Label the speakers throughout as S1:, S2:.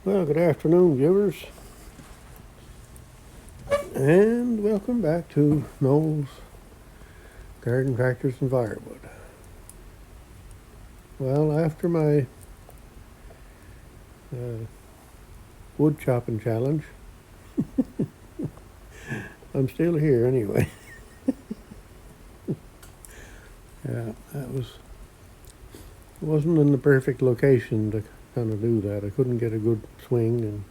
S1: Well, good afternoon, viewers, and welcome back to Noel's Garden Tractors and Firewood. Well, after my wood chopping challenge, I'm still here anyway. Yeah, wasn't in the perfect location to kind of do that. I couldn't get a good swing, and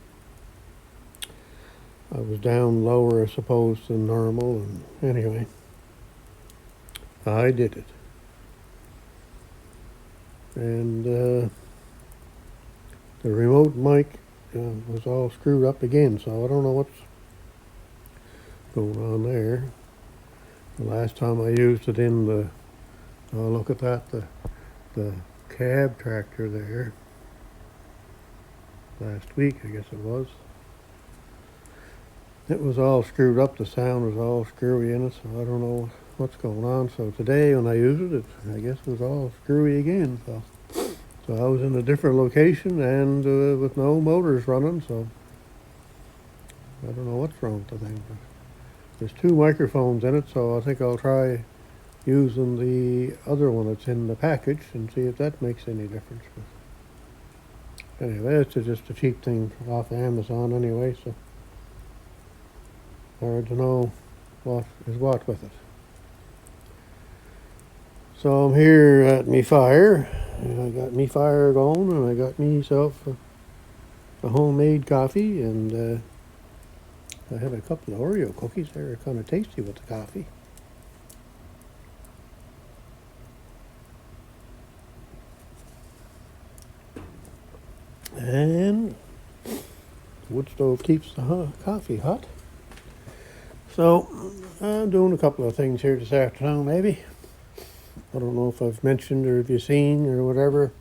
S1: I was down lower, I suppose, than normal. And anyway, I did it, and the remote mic was all screwed up again, so I don't know what's going on there. The last time I used it in the, oh look at that, the cab tractor there, last week I guess it was all screwed up. The sound was all screwy in it, so I don't know what's going on. So today when I used it, I guess it was all screwy again. So I was in a different location and with no motors running, so I don't know what's wrong with the thing. But there's two microphones in it, so I think I'll try using the other one that's in the package and see if that makes any difference. But anyway, it's just a cheap thing off Amazon anyway, so hard to know what is what with it. So I'm here at me fire, and I got me fire going, and I got myself a homemade coffee, and I had a couple of Oreo cookies. They were kind of tasty with the coffee. And the wood stove keeps the coffee hot. So I'm doing a couple of things here this afternoon, maybe. I don't know if I've mentioned or if you've seen or whatever.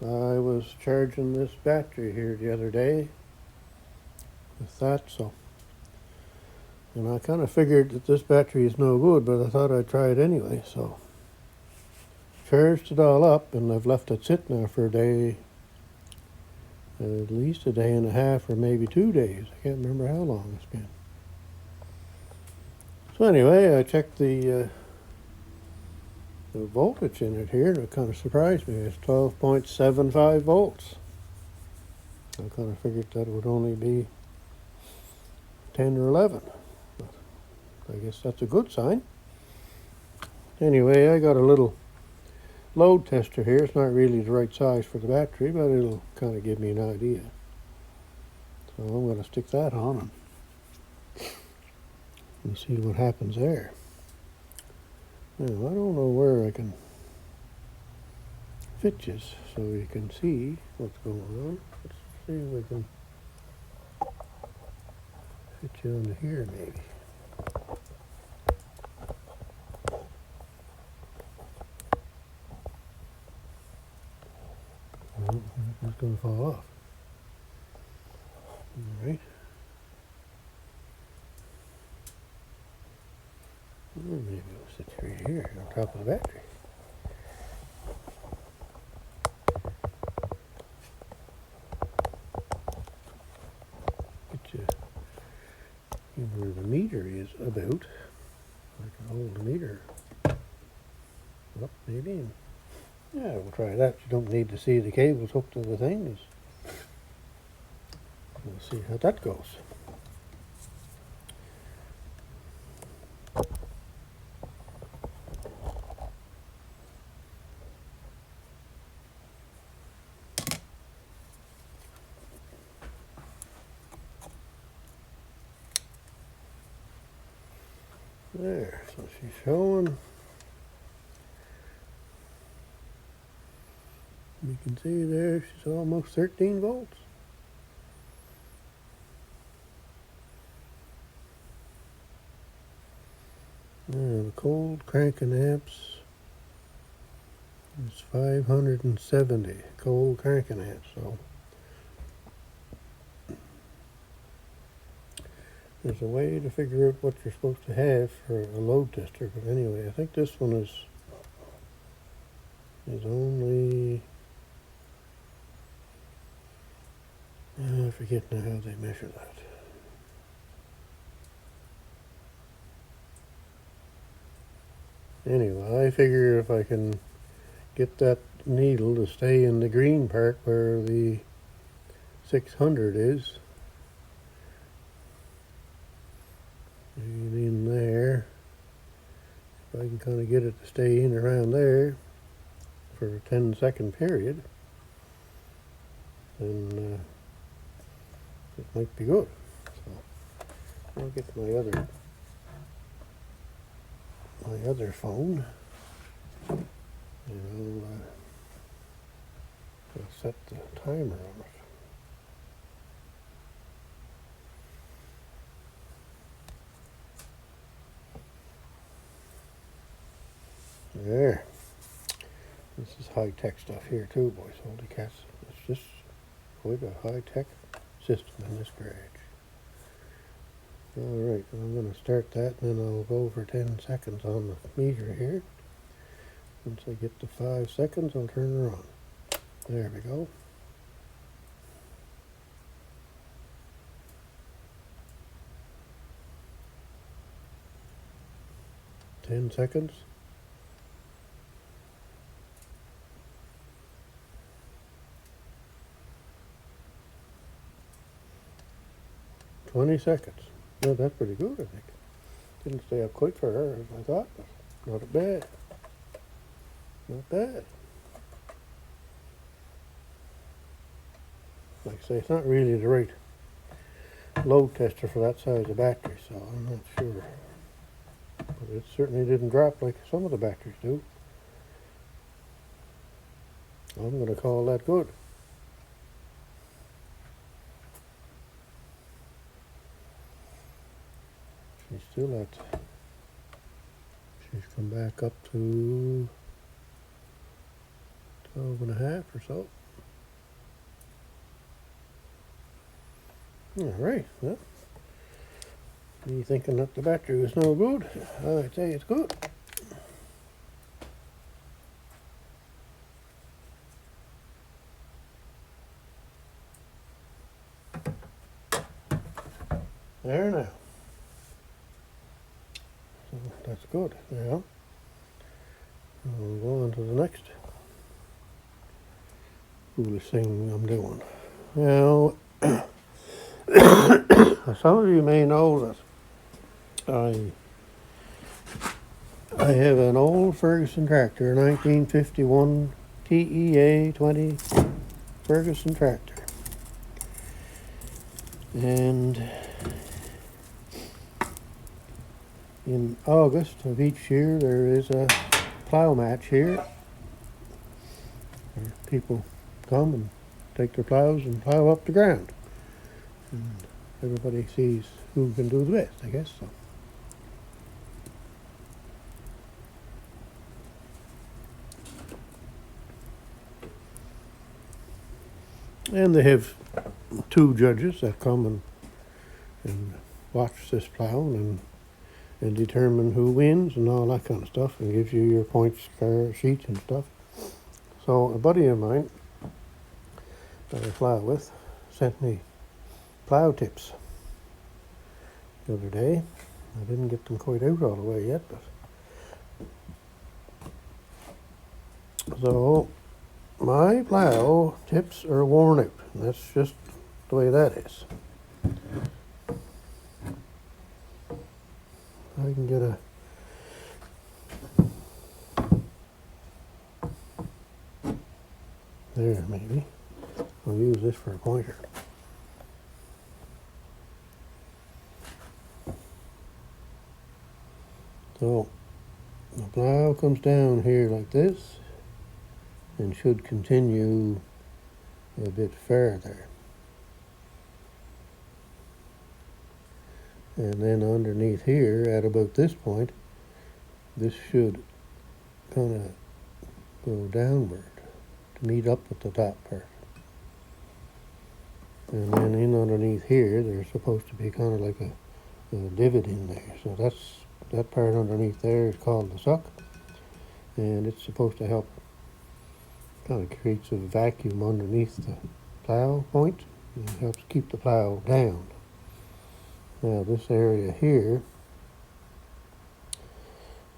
S1: I was charging this battery here the other day with that, so. And I kind of figured that this battery is no good, but I thought I'd try it anyway, so. Charged it all up, and I've left it sit now for a day, at least a day and a half or maybe 2 days. I can't remember how long it's been. So anyway, I checked the voltage in it here, and it kind of surprised me. It's 12.75 volts. I kind of figured that it would only be 10 or 11. But I guess that's a good sign. Anyway, I got a little load tester here. It's not really the right size for the battery, but it'll kind of give me an idea. So I'm going to stick that on and see what happens there. Now, I don't know where I can fit this so you can see what's going on. Let's see if we can fit you under here maybe. Oh, it's going to fall off. All right. Well, maybe it'll sit right here on top of the battery. Get you where the meter is about. I can hold the meter up maybe. Yeah, we'll try that. You don't need to see the cables hooked to the thing. We'll see how that goes. There, so she's showing. You can see there she's almost 13 volts. The cold cranking amps is 570 cold cranking amps. So there's a way to figure out what you're supposed to have for a load tester. But anyway, I think this one is only forget now how they measure that. Anyway, I figure if I can get that needle to stay in the green part where the 600 is, and in there, if I can kind of get it to stay in around there for a 10-second period, then it might be good. So I'll get my other phone, and I'll set the timer on it. There. This is high-tech stuff here too, boys. Holy cats. It's just quite a high-tech system in this garage. Alright, I'm going to start that, and then I'll go for 10 seconds on the meter here. Once I get to 5 seconds, I'll turn her on. There we go. Ten seconds. 20 seconds. Well, that's pretty good, I think. Didn't stay up quite for her as I thought, but not bad. Not bad. Like I say, it's not really the right load tester for that size of battery, so I'm not sure. But it certainly didn't drop like some of the batteries do. I'm going to call that good. She's come back up to 12 and a half or so. All right, well, me thinking that the battery was no good, I'd say it's good. There now. So that's good. Now, I'll go on to the next foolish thing I'm doing. Now, some of you may know that I have an old Ferguson tractor, a 1951 TEA 20 Ferguson tractor. And in August of each year, there is a plow match here, where people come and take their plows and plow up the ground. And everybody sees who can do the best, I guess. So. And they have 2 judges that come and watch this plowing and determine who wins and all that kind of stuff, and gives you your points sheet and stuff. So a buddy of mine that I plow with sent me plow tips the other day. I didn't get them quite out all the way yet, but so my plow tips are worn out, and that's just the way that is. I can get there maybe. I'll use this for a pointer. So the plow comes down here like this and should continue a bit further. And then underneath here, at about this point, this should kind of go downward to meet up with the top part. And then in underneath here, there's supposed to be kind of like a divot in there. So that part underneath there is called the suck. And it's supposed to help kind of creates a vacuum underneath the plow point It helps keep the plow down. Now this area here,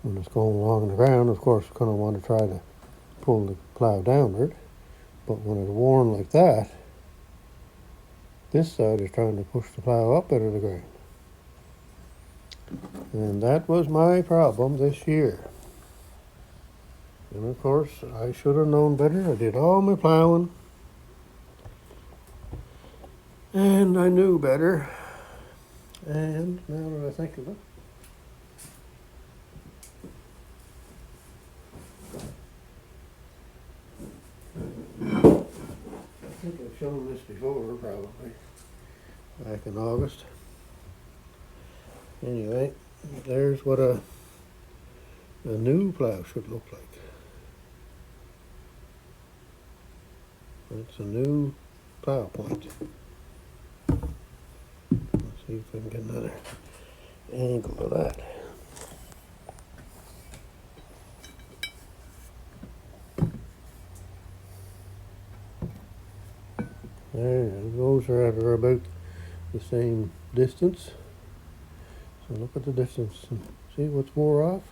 S1: when it's going along the ground, of course, you're going to want to try to pull the plow downward. But when it's worn like that, this side is trying to push the plow up out of the ground. And that was my problem this year. And of course, I should have known better. I did all my plowing. And I knew better. And now that I think of it, I think I've shown this before, probably, back in August. Anyway, there's what a new plow should look like. It's a new plow point. Let's see if we can get another angle of that. There, those are at about the same distance. So look at the distance and see what's wore off.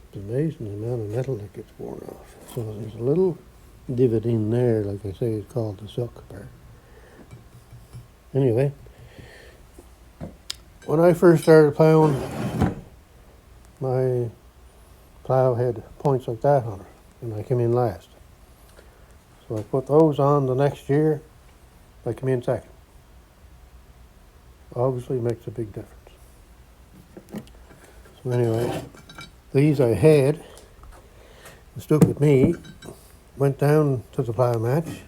S1: It's amazing the amount of metal that gets worn off. So there's a little divot in there, like I say, it's called the suck part. Anyway, when I first started plowing, my plow had points like that on it, and I came in last. So I put those on the next year, I came in second. Obviously makes a big difference. So anyway, these I had, stuck with me, went down to the plow match.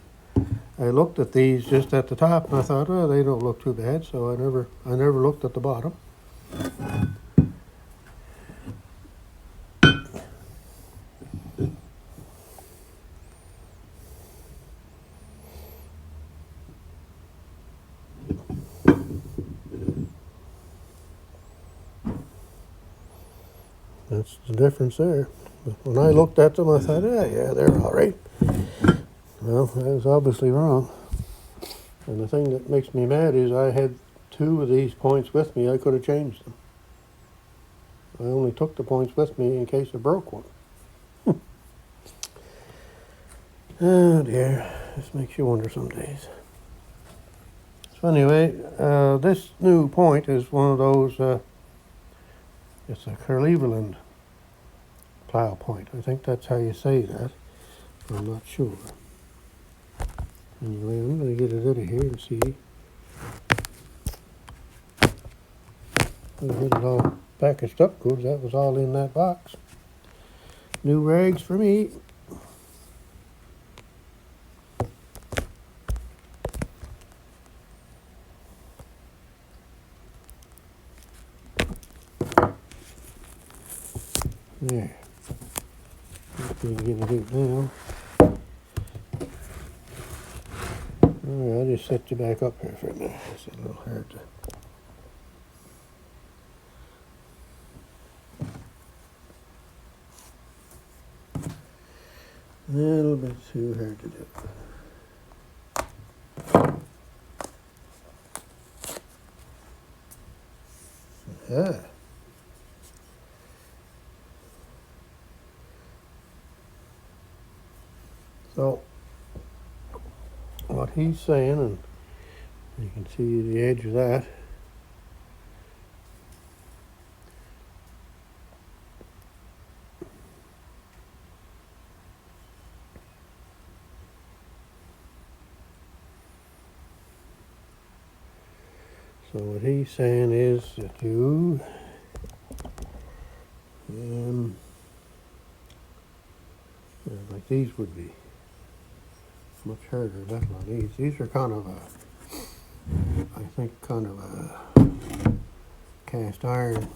S1: I looked at these just at the top and I thought, oh, they don't look too bad, so I never looked at the bottom. That's the difference there. But when I looked at them, I thought, yeah, they're all right. Well, I was obviously wrong. And the thing that makes me mad is I had 2 of these points with me. I could have changed them. I only took the points with me in case I broke one. Oh dear, this makes you wonder some days. So anyway, this new point is one of those, it's a Cleveland plow point. I think that's how you say that. I'm not sure. Anyway, I'm going to get it out of here and see. I had it all packaged up good. That was all in that box. New rags for me. There. Just going to get it out now. Alright, I'll just set you back up here for a minute. It's a little hard to... A little bit too hard to do. Yeah. So, what he's saying, and you can see the edge of that, so what he's saying is that you like these would be much harder metal on these. These are kind of I think kind of a cast iron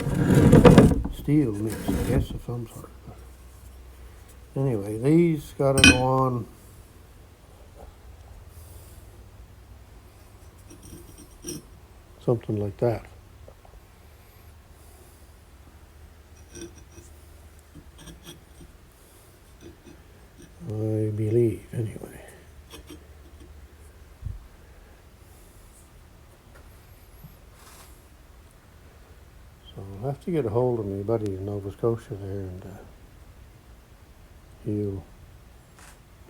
S1: steel mix, I guess, of some sort. But anyway, these got to go on something like that. I believe, anyway. So I'll have to get a hold of my buddy in Nova Scotia there, and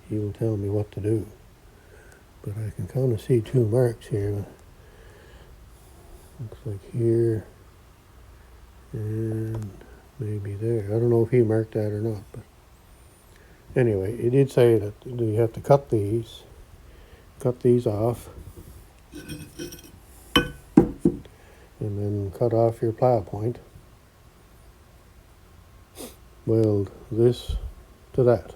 S1: he'll tell me what to do. But I can kind of see two marks here. Looks like here and maybe there. I don't know if he marked that or not, but anyway, he did say that you have to cut these off, and then cut off your plow point. Weld this to that.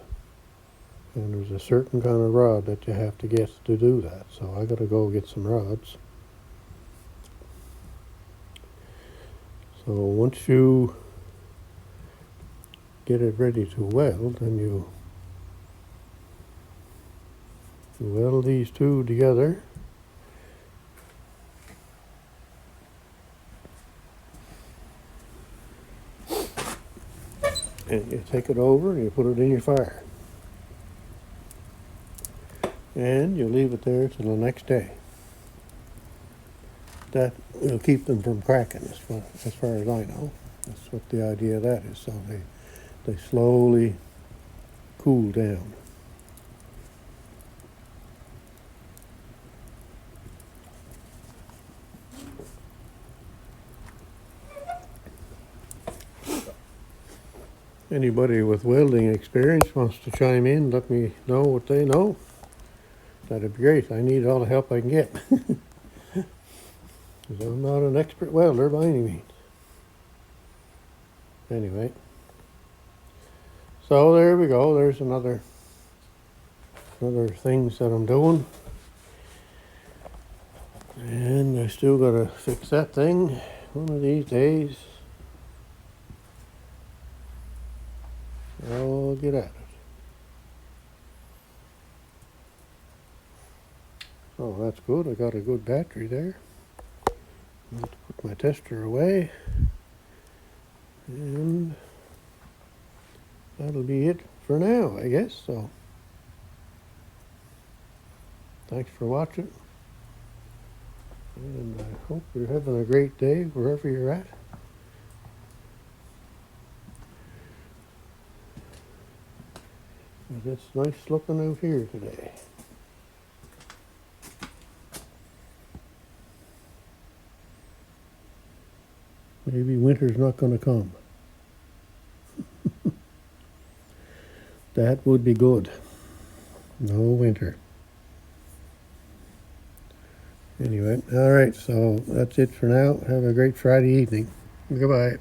S1: And there's a certain kind of rod that you have to get to do that. So I gotta go get some rods. So once you get it ready to weld, then you weld these two together. And you take it over and you put it in your fire. And you leave it there till the next day. That will keep them from cracking, as far as I know. That's what the idea of that is. So they slowly cool down. Anybody with welding experience wants to chime in, let me know what they know. That'd be great. I need all the help I can get. Because I'm not an expert welder by any means. Anyway. So there we go. There's another things that I'm doing. And I still gotta fix that thing one of these days. I'll get at it. Oh, that's good. I got a good battery there. I'll have to put my tester away. And that'll be it for now, I guess. So, thanks for watching. And I hope you're having a great day wherever you're at. It's nice looking out here today. Maybe winter's not going to come. That would be good. No winter. Anyway, all right, so that's it for now. Have a great Friday evening. Goodbye.